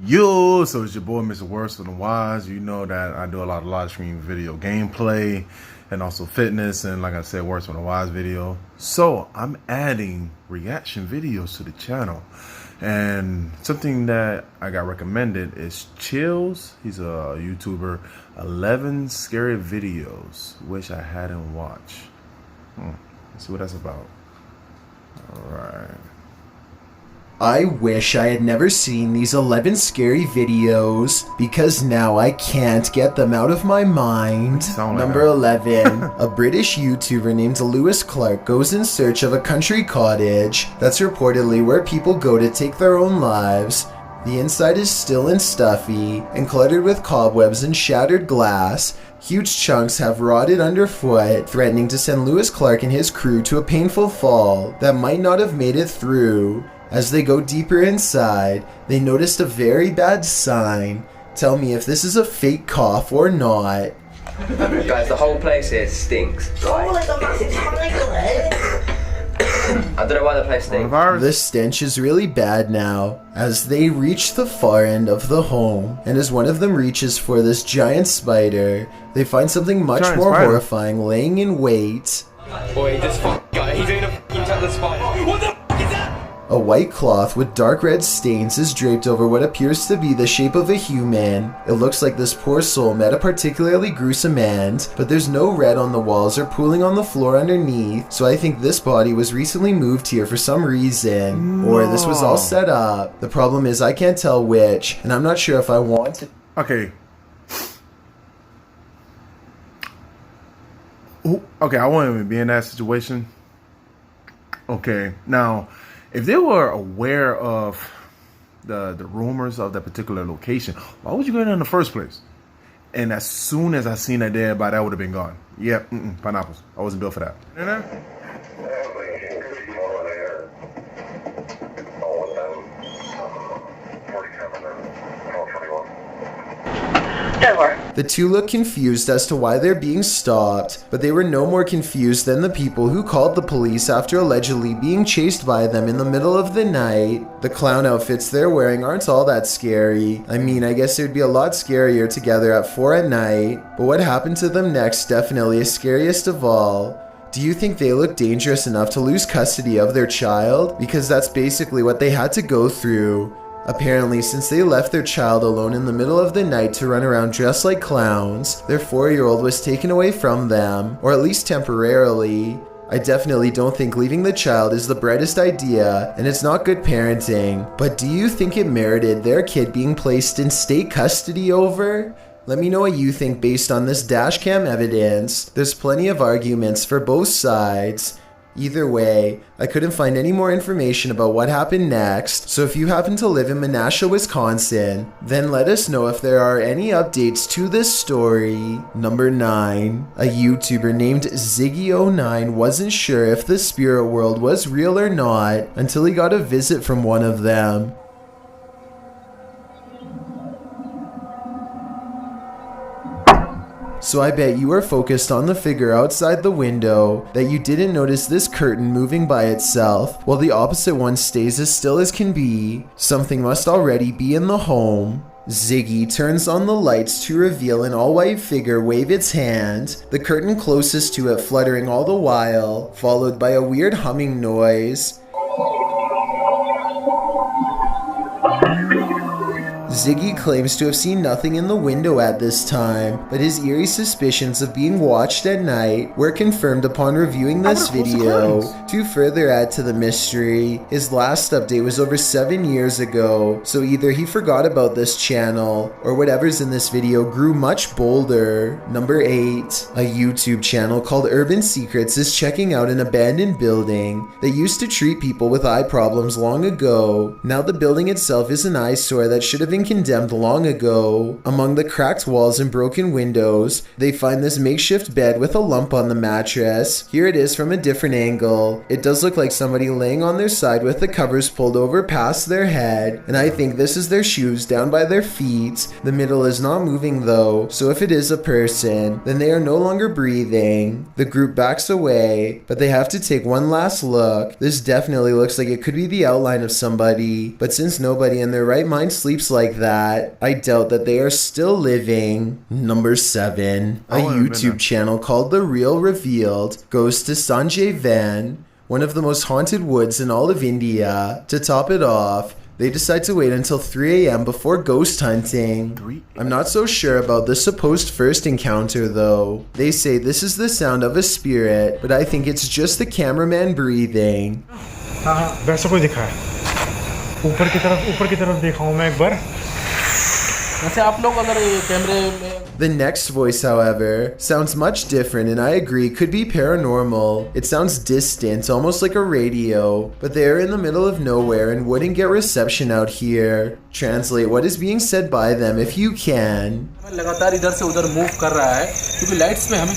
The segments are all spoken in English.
Yo, so it's your boy Mr. Worse than the Wise. You know that I do a lot of live stream video gameplay and also fitness and like I said, Worse than the Wise video. So I'm adding reaction videos to the channel. And something that I got recommended is Chills. He's a YouTuber. 11 scary videos, which I hadn't watched. Let's see what that's about. Alright. I wish I had never seen these 11 scary videos, because now I can't get them out of my mind. Number 11. A British YouTuber named Lewis Clark goes in search of a country cottage that's reportedly where people go to take their own lives. The inside is still and stuffy, and cluttered with cobwebs and shattered glass. Huge chunks have rotted underfoot, threatening to send Lewis Clark and his crew to a painful fall that might not have made it through. As they go deeper inside, they noticed a very bad sign. Tell me if this is a fake cough or not. Guys, the whole place here stinks. Oh, like a massive spider. I don't know why the place stinks. The stench is really bad now, as they reach the far end of the home, and as one of them reaches for this giant spider, they find something much more horrifying laying in wait. Boy, he just he's doing a fucking tap the spider. What the fuck is that? A white cloth with dark red stains is draped over what appears to be the shape of a human. It looks like this poor soul met a particularly gruesome end, but there's no red on the walls or pooling on the floor underneath, so I think this body was recently moved here for some reason. Or this was all set up. The problem is I can't tell which, and I'm not sure if I want to. Okay. Okay, I wouldn't even be in that situation. Okay, now, if they were aware of the rumors of that particular location, why would you go there in the first place? And as soon as I seen that dead body, that would have been gone. Yep, pineapples. I wasn't built for that. The two look confused as to why they're being stopped, but they were no more confused than the people who called the police after allegedly being chased by them in the middle of the night. The clown outfits they're wearing aren't all that scary. I mean, I guess it would be a lot scarier together at 4 at night, but what happened to them next definitely is scariest of all. Do you think they look dangerous enough to lose custody of their child? Because that's basically what they had to go through. Apparently, since they left their child alone in the middle of the night to run around dressed like clowns, their 4-year-old was taken away from them, or at least temporarily. I definitely don't think leaving the child is the brightest idea, and it's not good parenting, but do you think it merited their kid being placed in state custody over? Let me know what you think based on this dashcam evidence. There's plenty of arguments for both sides. Either way, I couldn't find any more information about what happened next, so if you happen to live in Menasha, Wisconsin, then let us know if there are any updates to this story. Number 9. A YouTuber named Ziggy09 wasn't sure if the spirit world was real or not until he got a visit from one of them. So I bet you are focused on the figure outside the window, that you didn't notice this curtain moving by itself, while the opposite one stays as still as can be. Something must already be in the home. Ziggy turns on the lights to reveal an all-white figure wave its hand, the curtain closest to it fluttering all the while, followed by a weird humming noise. Ziggy claims to have seen nothing in the window at this time, but his eerie suspicions of being watched at night were confirmed upon reviewing this video. To further add to the mystery, his last update was over 7 years ago, so either he forgot about this channel, or whatever's in this video grew much bolder. Number 8. A YouTube channel called Urban Secrets is checking out an abandoned building that used to treat people with eye problems long ago. Now the building itself is an eyesore that should have been condemned long ago. Among the cracked walls and broken windows, they find this makeshift bed with a lump on the mattress. Here it is from a different angle. It does look like somebody laying on their side with the covers pulled over past their head, and I think this is their shoes down by their feet. The middle is not moving though, so if it is a person, then they are no longer breathing. The group backs away, but they have to take one last look. This definitely looks like it could be the outline of somebody, but since nobody in their right mind sleeps like like that, I doubt that they are still living. Number 7, a YouTube channel called The Real Revealed goes to Sanjay Van, one of the most haunted woods in all of India. To top it off, they decide to wait until 3 a.m. before ghost hunting. I'm not so sure about the supposed first encounter though. They say this is the sound of a spirit, but I think it's just the cameraman breathing. वैसा कोई दिखा है ऊपर की तरफ देखा हूँ मैं एक बार वैसे आप लोग अगर कैमरे में The next voice, however, sounds much different and I agree could be paranormal. It sounds distant, almost like a radio, but they are in the middle of nowhere and wouldn't get reception out here. Translate what is being said by them if you can. लगातार इधर से उधर move कर रहा है क्योंकि lights में हमें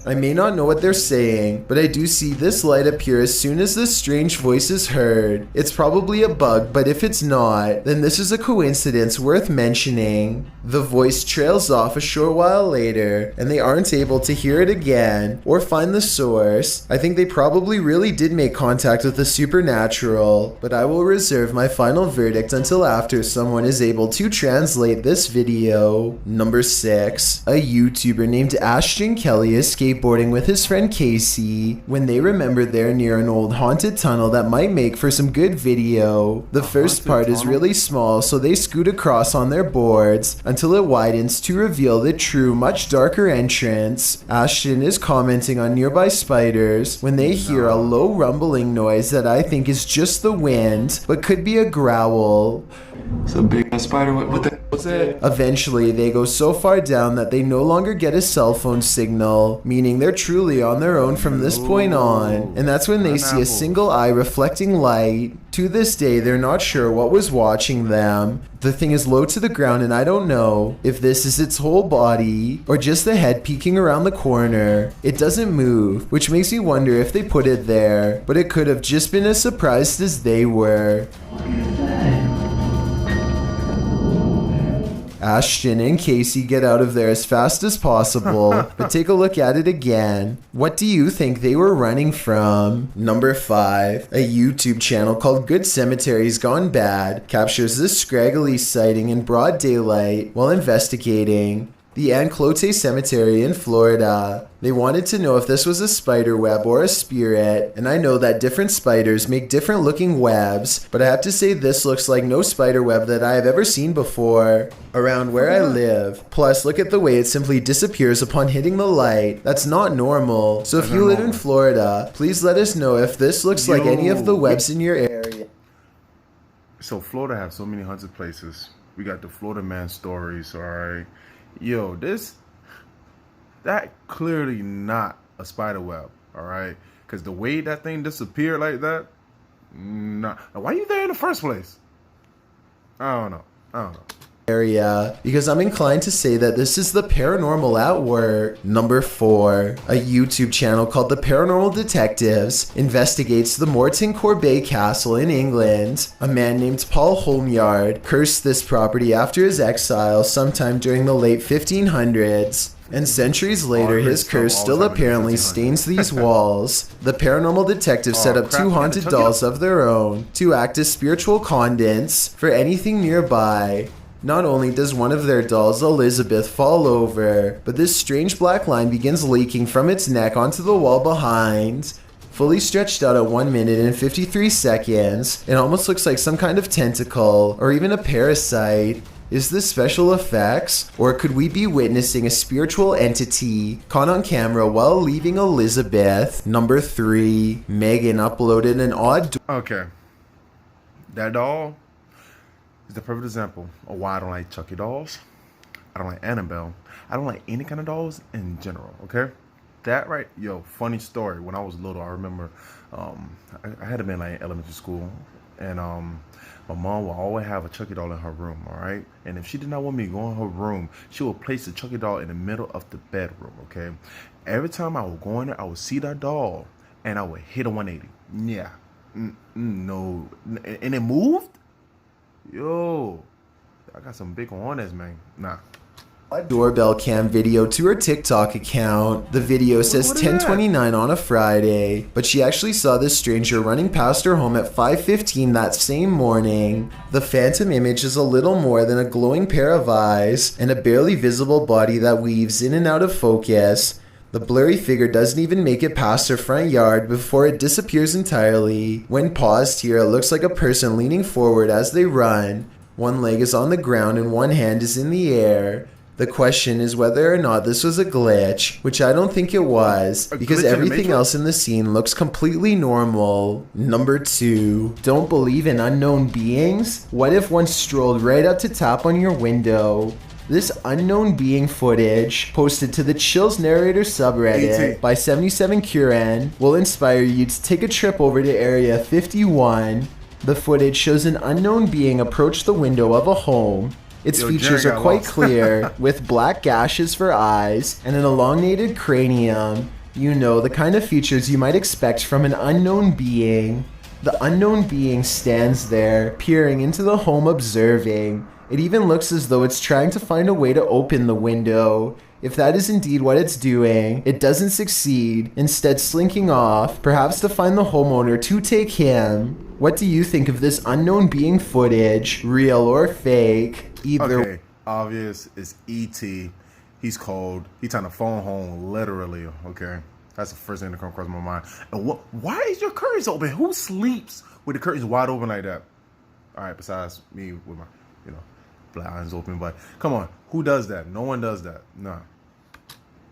I may not know what they're saying, but I do see this light appear as soon as this strange voice is heard. It's probably a bug, but if it's not, then this is a coincidence worth mentioning. The voice trails off a short while later, and they aren't able to hear it again or find the source. I think they probably really did make contact with the supernatural, but I will reserve my final verdict until after someone is able to translate this video. Number 6, a YouTuber named Ashton Kelly escaped skateboarding with his friend Casey when they remembered they're near an old haunted tunnel that might make for some good video. The first part is really small, so they scoot across on their boards until it widens to reveal the true, much darker entrance. Ashton is commenting on nearby spiders when they hear a low rumbling noise that I think is just the wind, but could be a growl. It's a big spider. What's that? Eventually, they go so far down that they no longer get a cell phone signal, meaning they're truly on their own from this point on. And that's when they see a single eye reflecting light. To this day, they're not sure what was watching them. The thing is low to the ground and I don't know if this is its whole body or just the head peeking around the corner. It doesn't move, which makes me wonder if they put it there, but it could have just been as surprised as they were. Ashton and Casey get out of there as fast as possible, but take a look at it again. What do you think they were running from? Number 5, a YouTube channel called Good Cemeteries Gone Bad captures this scraggly sighting in broad daylight while investigating the Anclote Cemetery in Florida. They wanted to know if this was a spider web or a spirit, and I know that different spiders make different looking webs, but I have to say this looks like no spider web that I have ever seen before around where I live. Plus, look at the way it simply disappears upon hitting the light. That's not normal. So if you live in Florida, please let us know if this looks like any of the webs in your area. So Florida has so many haunted places. We got the Florida Man stories, alright? Yo, that clearly not a spider web, all right? Because the way that thing disappeared like that, nah. Why are you there in the first place? I don't know. Area, because I'm inclined to say that this is the paranormal at work. Number 4, a YouTube channel called The Paranormal Detectives investigates the Morton Corbet Castle in England. A man named Paul Holmyard cursed this property after his exile sometime during the late 1500s. And centuries later, his curse still apparently stains these walls. The Paranormal Detective set up 2 haunted dolls of their own to act as spiritual conduits for anything nearby. Not only does one of their dolls, Elizabeth, fall over, but this strange black line begins leaking from its neck onto the wall behind. Fully stretched out at 1 minute and 53 seconds, it almost looks like some kind of tentacle, or even a parasite. Is this special effects, or could we be witnessing a spiritual entity caught on camera while leaving Elizabeth? Number 3, Megan uploaded an odd... Okay. That doll is the perfect example of why I don't like Chucky dolls. I don't like Annabelle. I don't like any kind of dolls in general, okay? That right, yo, funny story. When I was little, I remember I had been like in elementary school, and my mom will always have a Chucky doll in her room, all right? And if she did not want me to go in her room, she would place the Chucky doll in the middle of the bedroom, okay? Every time I would go in there, I would see that doll, and I would hit a 180. Yeah. No. And it moved? Yo. I got some big hornets, man. Nah. doorbell cam video to her TikTok account. The video says What is that? 10:29 on a Friday, but she actually saw this stranger running past her home at 5:15 that same morning. The phantom image is a little more than a glowing pair of eyes and a barely visible body that weaves in and out of focus. The blurry figure doesn't even make it past her front yard before it disappears entirely. When paused here, it looks like a person leaning forward as they run. One leg is on the ground and one hand is in the air. The question is whether or not this was a glitch, which I don't think it was, because everything else in the scene looks completely normal. Number 2. Don't believe in unknown beings? What if one strolled right up to tap on your window? This unknown being footage, posted to the Chills Narrator subreddit by 77Curen, will inspire you to take a trip over to Area 51. The footage shows an unknown being approach the window of a home. Its features are quite clear, with black gashes for eyes and an elongated cranium. You know, the kind of features you might expect from an unknown being. The unknown being stands there, peering into the home, observing. It even looks as though it's trying to find a way to open the window. If that is indeed what it's doing, it doesn't succeed, instead slinking off, perhaps to find the homeowner to take him. What do you think of this unknown being footage, real or fake? Okay, obvious is E.T. He's cold. He's trying to phone home, literally. Okay, that's the first thing that comes across my mind. And why is your curtains open? Who sleeps with the curtains wide open like that? All right, besides me with my, blinds open. But come on, who does that? No one does that. Nah.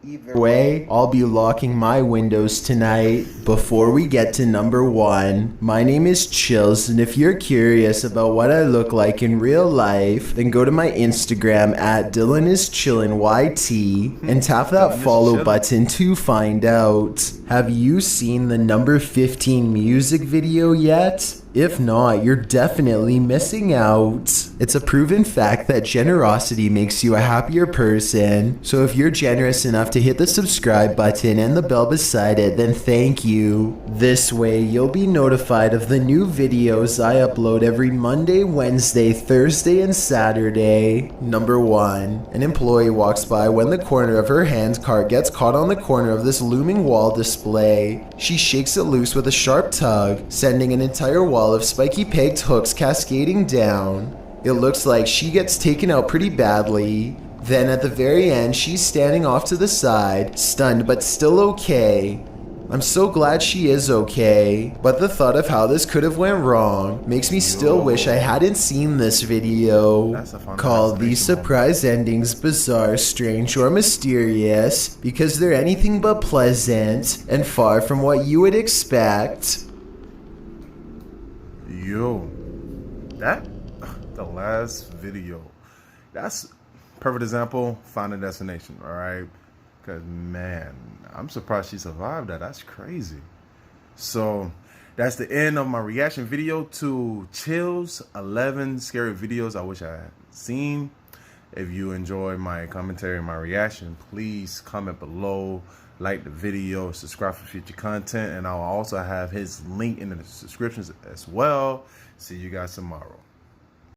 Either way, I'll be locking my windows tonight. Before we get to number 1, my name is Chills, and if you're curious about what I look like in real life, then go to my Instagram at DylanIsChillinYT and tap that follow button to find out. Have you seen the number 15 music video yet? If not, you're definitely missing out. It's a proven fact that generosity makes you a happier person. So if you're generous enough to hit the subscribe button and the bell beside it, then thank you. This way, you'll be notified of the new videos I upload every Monday, Wednesday, Thursday, and Saturday. Number 1. An employee walks by when the corner of her hand cart gets caught on the corner of this looming wall display. She shakes it loose with a sharp tug, sending an entire wall of spiky pegged hooks cascading down. It looks like she gets taken out pretty badly. Then at the very end, she's standing off to the side, stunned but still okay. I'm so glad she is okay, but the thought of how this could have went wrong makes me still wish I hadn't seen this video. Call these surprise endings bizarre, strange, or mysterious because they're anything but pleasant and far from what you would expect. Yo, the last video, that's perfect example, find a destination, all right? Because, man, I'm surprised she survived that. That's crazy. So, that's the end of my reaction video to Chill's 11 scary videos I wish I had seen. If you enjoy my commentary and my reaction, please comment below, like the video, subscribe for future content, and I'll also have his link in the descriptions as well. See you guys tomorrow.